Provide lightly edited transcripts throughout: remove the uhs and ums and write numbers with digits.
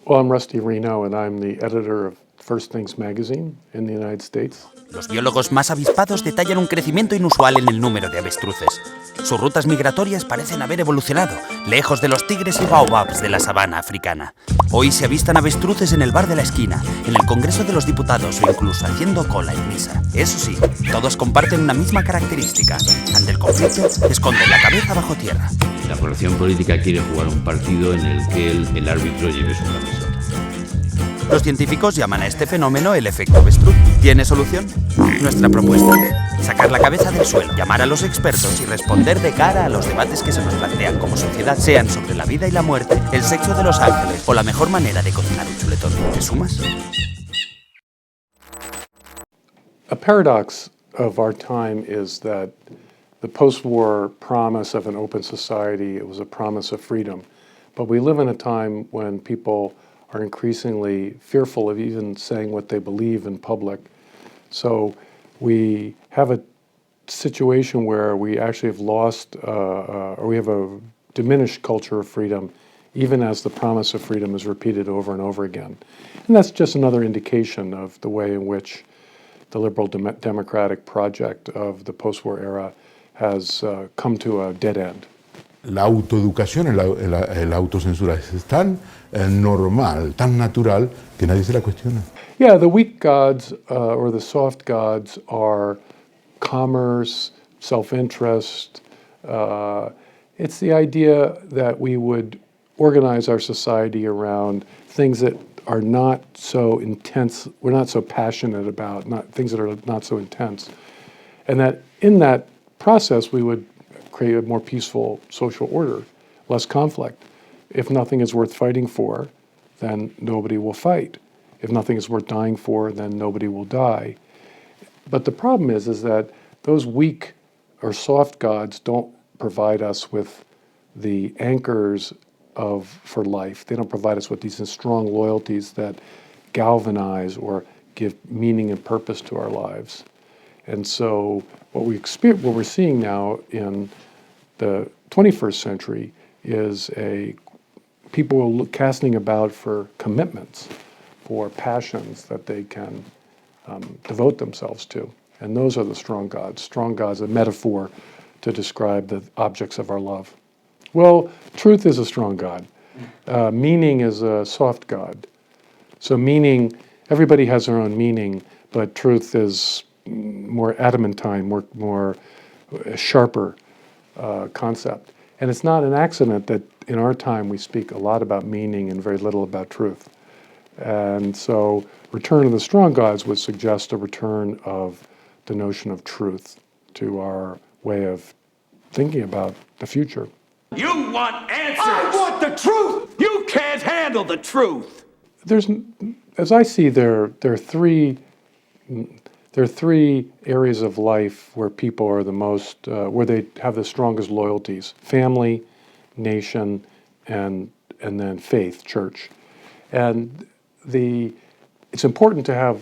Well, I'm Rusty Reno, and I'm the editor of First Things magazine in the United States. Los biólogos más avispados detallan un crecimiento inusual en el número de avestruces. Sus rutas migratorias parecen haber evolucionado, lejos de los tigres y baobabs de la sabana africana. Hoy se avistan avestruces en el bar de la esquina, en el Congreso de los Diputados o incluso haciendo cola en misa. Eso sí, todos comparten una misma característica. Ante el conflicto, esconden la cabeza bajo tierra. La formación política quiere jugar un partido en el que el árbitro lleve su camiseta. Los científicos llaman a este fenómeno el efecto avestruz. ¿Tiene solución? Nuestra propuesta: sacar la cabeza del suelo, llamar a los expertos y responder de cara a los debates que se nos plantean como sociedad, sean sobre la vida y la muerte, el sexo de los ángeles o la mejor manera de cocinar un chuletón. ¿Te sumas? A paradox of our time is that the post-war promise of an open society, it was a promise of freedom. But we live in a time when people are increasingly fearful of even saying what they believe in public. So we have a situation where we actually have lost, or we have a diminished culture of freedom, even as the promise of freedom is repeated over and over again. And that's just another indication of the way in which the liberal democratic project of the post-war era has come to a dead end. La autoeducación, la autocensura es tan normal, tan natural, que nadie se la cuestiona. Yeah, the weak gods or the soft gods are commerce, self-interest. It's the idea that we would organize our society around things that are not so intense, we're not so passionate about, things that are not so intense. And that in that process we would create a more peaceful social order, less conflict. If nothing is worth fighting for, then nobody will fight. If nothing is worth dying for, then nobody will die. But the problem is that those weak or soft gods don't provide us with the anchors for life. They don't provide us with these strong loyalties that galvanize or give meaning and purpose to our lives. And so what we're seeing now in the 21st century is people casting about for commitments, for passions that they can devote themselves to. And those are the strong gods. Strong gods, a metaphor to describe the objects of our love. Well, truth is a strong god. Meaning is a soft god. So meaning, everybody has their own meaning, but truth is more adamantine, more sharper concept. And it's not an accident that in our time we speak a lot about meaning and very little about truth. And so return of the strong gods would suggest a return of the notion of truth to our way of thinking about the future. You want answers! I want the truth! You can't handle the truth! As I see, there are three areas of life where people are the most, where they have the strongest loyalties: family, nation, and then faith, church. And it's important to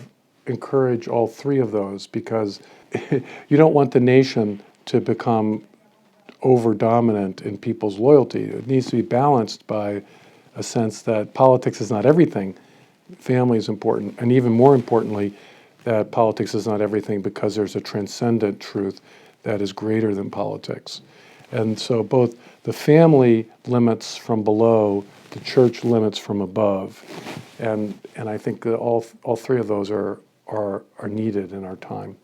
encourage all three of those, because you don't want the nation to become over-dominant in people's loyalty. It needs to be balanced by a sense that politics is not everything. Family is important, and even more importantly, that politics is not everything because there's a transcendent truth that is greater than politics. And so both the family limits from below, the church limits from above. And I think that all three of those are needed in our time.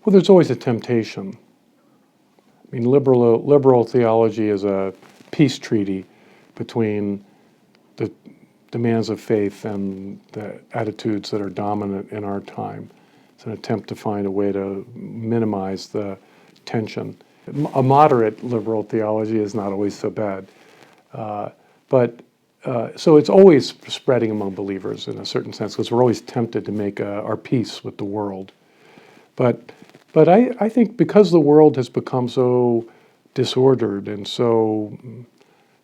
Well, there's always a temptation. I mean, liberal theology is a peace treaty between the demands of faith and the attitudes that are dominant in our time. It's an attempt to find a way to minimize the tension. A moderate liberal theology is not always so bad. So it's always spreading among believers in a certain sense, because we're always tempted to make our peace with the world. But I think because the world has become so disordered and so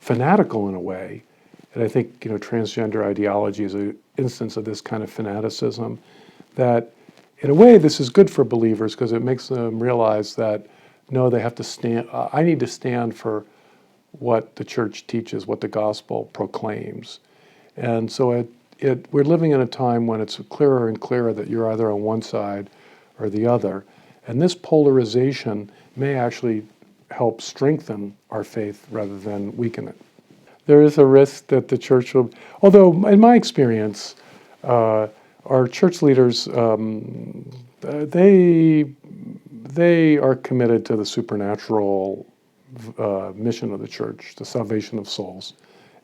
fanatical in a way, and I think transgender ideology is an instance of this kind of fanaticism, that in a way this is good for believers because it makes them realize that no, they have to stand. I need to stand for what the church teaches, what the gospel proclaims, and so we're living in a time when it's clearer and clearer that you're either on one side or the other. And this polarization may actually help strengthen our faith rather than weaken it. There is a risk that the church will, although in my experience, our church leaders, they are committed to the supernatural mission of the church, the salvation of souls.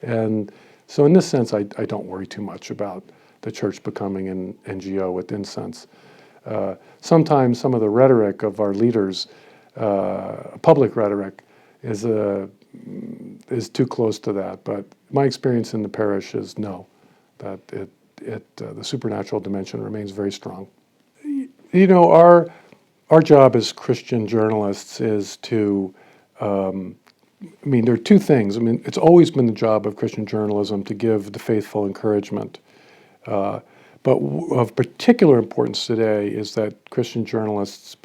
And so in this sense, I don't worry too much about the church becoming an NGO within sense. Sometimes some of the rhetoric of our leaders, public rhetoric, is too close to that. But my experience in the parish is no, that the supernatural dimension remains very strong. You know, our job as Christian journalists is to, there are two things. It's always been the job of Christian journalism to give the faithful encouragement. But of particular importance today is that Christian journalists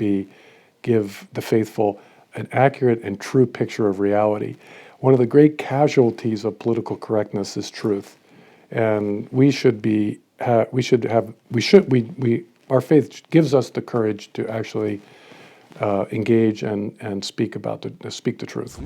give the faithful an accurate and true picture of reality. One of the great casualties of political correctness is truth, and our faith gives us the courage to actually engage and speak the truth.